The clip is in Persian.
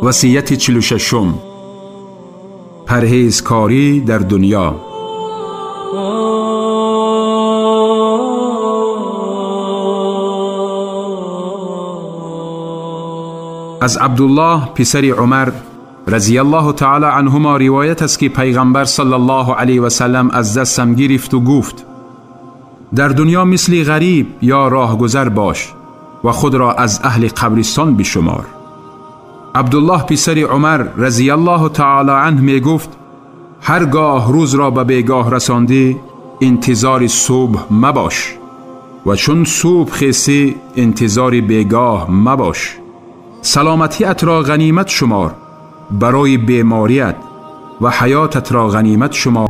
وصیت 46: پرهیزکاری در دنیا. از عبدالله پسر عمر رضی الله تعالی عنهما روایت است که پیغمبر صلی الله علیه و سلم از دستم گرفت و گفت: در دنیا مثل غریب یا راهگذر باش و خود را از اهل قبرستان بشمار. عبدالله پسر عمر رضی الله تعالی عنه می گفت: هرگاه روز را به بیگاه رساندی انتظار صبح مباش و چون صبح خیستی انتظار بیگاه مباش. سلامتیت را غنیمت شمار برای بیماریت و حیاتت را غنیمت شمار